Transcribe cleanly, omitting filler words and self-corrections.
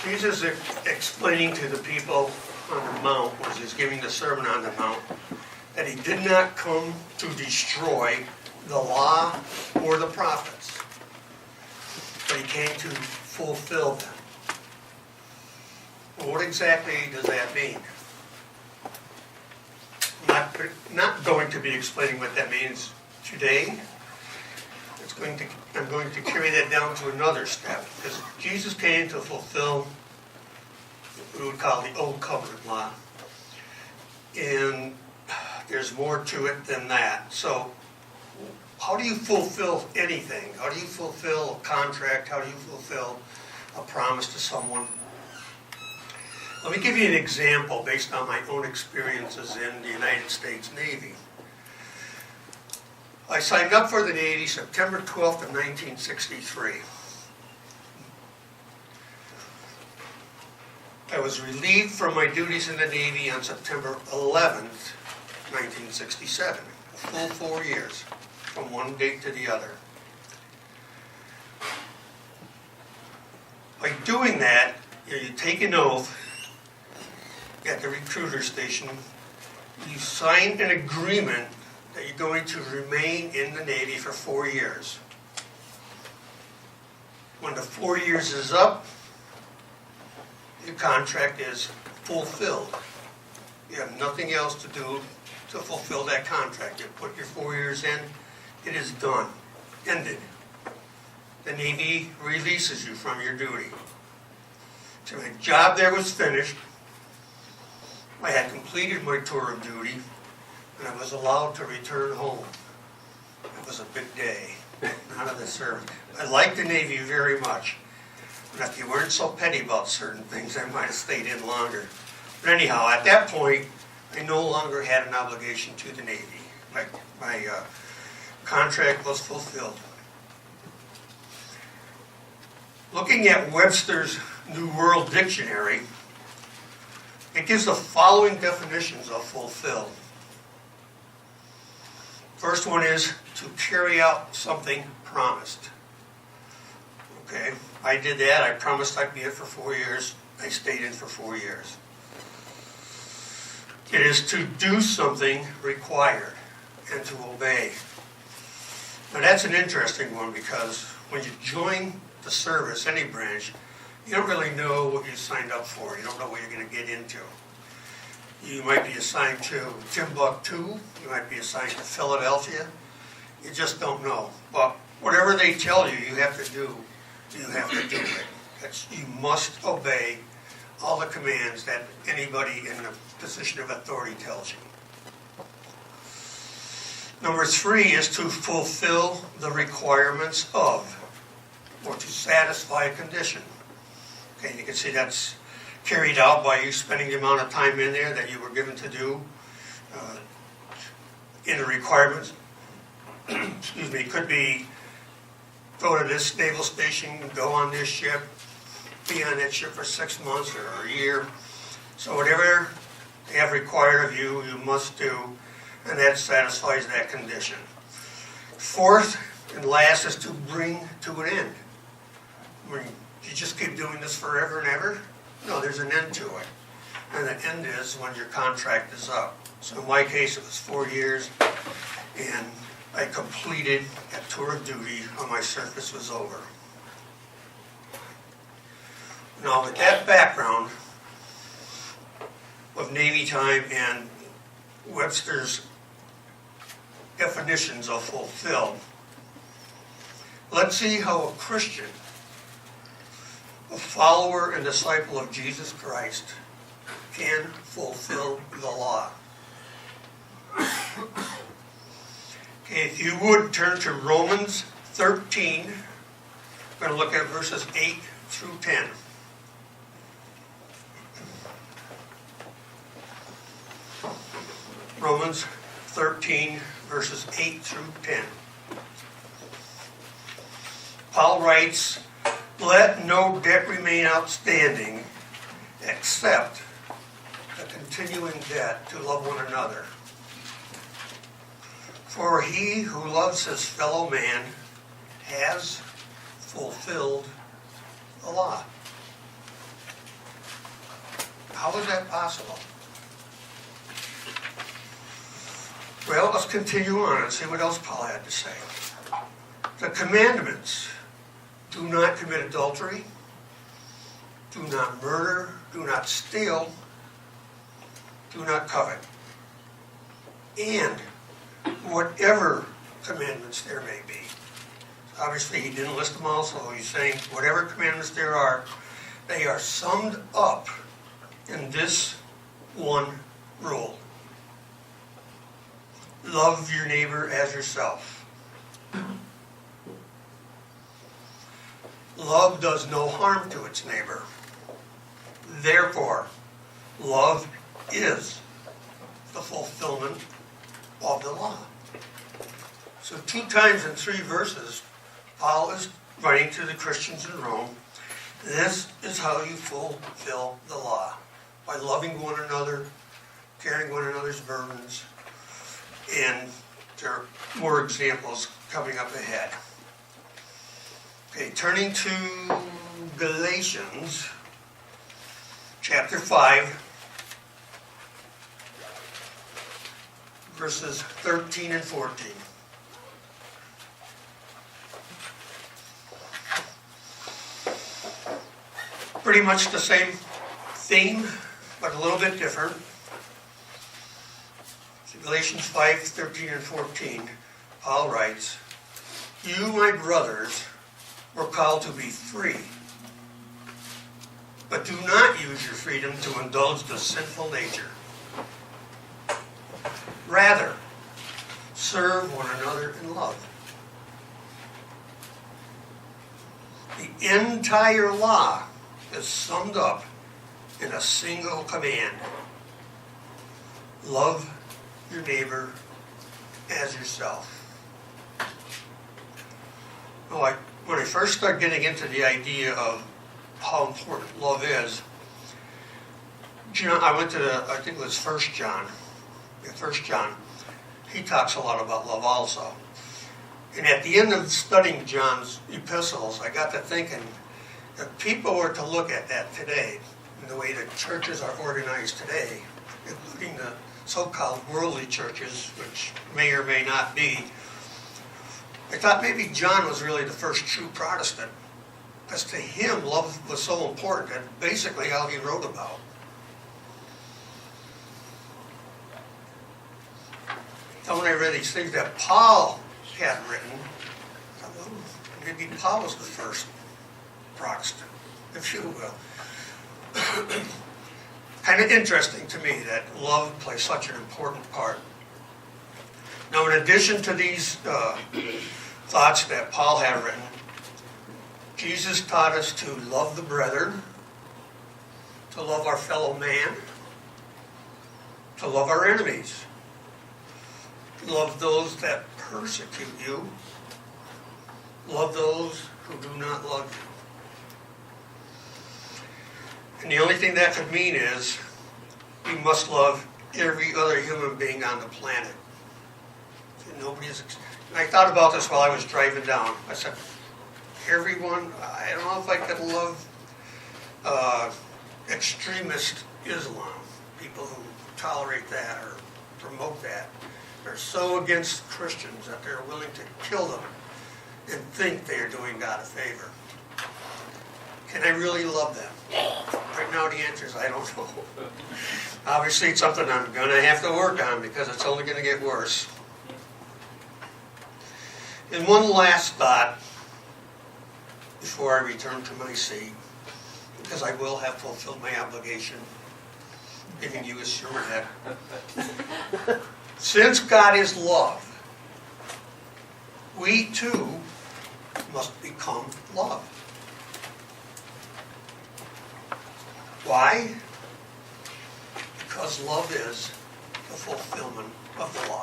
Jesus explaining to the people on the mount, as he's giving the Sermon on the Mount, that he did not come to destroy the law or the prophets, but he came to fulfill them. Well, what exactly does that mean? I'm not going to be explaining what that means today. I'm going to carry that down to another step, because Jesus came to fulfill what we would call the Old Covenant law. And there's more to it than that. So how do you fulfill anything? How do you fulfill a contract? How do you fulfill a promise to someone? Let me give you an example based on my own experiences in the United States Navy. I signed up for the Navy September 12th of 1963. I was relieved from my duties in the Navy on September 11th, 1967. A full 4 years, from one date to the other. By doing that, you take an oath at the recruiter station. You sign an agreement that you're going to remain in the Navy for 4 years. When the 4 years is up, your contract is fulfilled. You have nothing else to do to fulfill that contract. You put your 4 years in, it is done, ended. The Navy releases you from your duty. So my job there was finished. I had completed my tour of duty, and I was allowed to return home. It was a big day out of the service. I liked the Navy very much. But if you weren't so petty about certain things, I might have stayed in longer. But anyhow, at that point, I no longer had an obligation to the Navy. My contract was fulfilled. Looking at Webster's New World Dictionary, it gives the following definitions of fulfilled. First one is to carry out something promised. Okay, I did that. I promised I'd be in for 4 years. I stayed in for 4 years. It is to do something required and to obey. Now that's an interesting one, because when you join the service, any branch, you don't really know what you signed up for. You don't know what you're going to get into. You might be assigned to Timbuktu. You might be assigned to Philadelphia. You just don't know. But whatever they tell you, you have to do. You have to do it. You must obey all the commands that anybody in a position of authority tells you. Number 3 is to fulfill the requirements of, or to satisfy a condition. Okay, you can see that's carried out by you spending the amount of time in there that you were given to do in the requirements. Excuse me, it could be go to this naval station, go on this ship, be on that ship for 6 months or a year. So whatever they have required of you, you must do, and that satisfies that condition. 4th and last is to bring to an end. I mean, you just keep doing this forever and ever? No, there's an end to it. And the end is when your contract is up. So in my case, it was 4 years, and I completed that tour of duty when my service was over. Now, with that background of Navy time and Webster's definitions of fulfilled, let's see how a Christian, a follower and disciple of Jesus Christ, can fulfill the law. Okay, if you would turn to Romans 13, we're going to look at verses 8 through 10. Romans 13, verses 8 through 10. Paul writes, "Let no debt remain outstanding except the continuing debt to love one another. For he who loves his fellow man has fulfilled the law." How is that possible? Well, let's continue on and see what else Paul had to say. The commandments: do not commit adultery, do not murder, do not steal, do not covet, and whatever commandments there may be. Obviously, he didn't list them all, so he's saying whatever commandments there are, they are summed up in this one rule. Love your neighbor as yourself. Love does no harm to its neighbor. Therefore, love is the fulfillment of the law. So 2 times in 3 verses, Paul is writing to the Christians in Rome. This is how you fulfill the law. By loving one another, carrying one another's burdens, and there are more examples coming up ahead. Okay, turning to Galatians chapter 5, verses 13 and 14. Pretty much the same theme, but a little bit different. So Galatians 5, 13 and 14, Paul writes, "You, my brothers, were called to be free, but do not use your freedom to indulge the sinful nature. Rather, serve one another in love." The entire law is summed up in a single command: love your neighbor as yourself. Well, when I first started getting into the idea of how important love is, I went to I think it was 1 John. Yeah, 1 John. He talks a lot about love also. And at the end of studying John's epistles, I got to thinking, if people were to look at that today, the way the churches are organized today, including the so-called worldly churches, which may or may not be, I thought maybe John was really the first true Protestant, because to him love was so important, and basically all he wrote about. And when I read these things that Paul had written, I thought, well, maybe Paul was the first Protestant, if you will. Kind of interesting to me that love plays such an important part. Now, in addition to these thoughts that Paul had written, Jesus taught us to love the brethren, to love our fellow man, to love our enemies, love those that persecute you, love those who do not love you. And the only thing that could mean is we must love every other human being on the planet. And I thought about this while I was driving down. I said, everyone, I don't know if I could love extremist Islam, people who tolerate that or promote that. They're so against Christians that they're willing to kill them and think they are doing God a favor. Can I really love them? Right now the answer is I don't know. Obviously it's something I'm going to have to work on because it's only going to get worse. And one last thought before I return to my seat, because I will have fulfilled my obligation, giving you a sermon head. Since God is love, we too must become love. Why? Because love is the fulfillment of the law.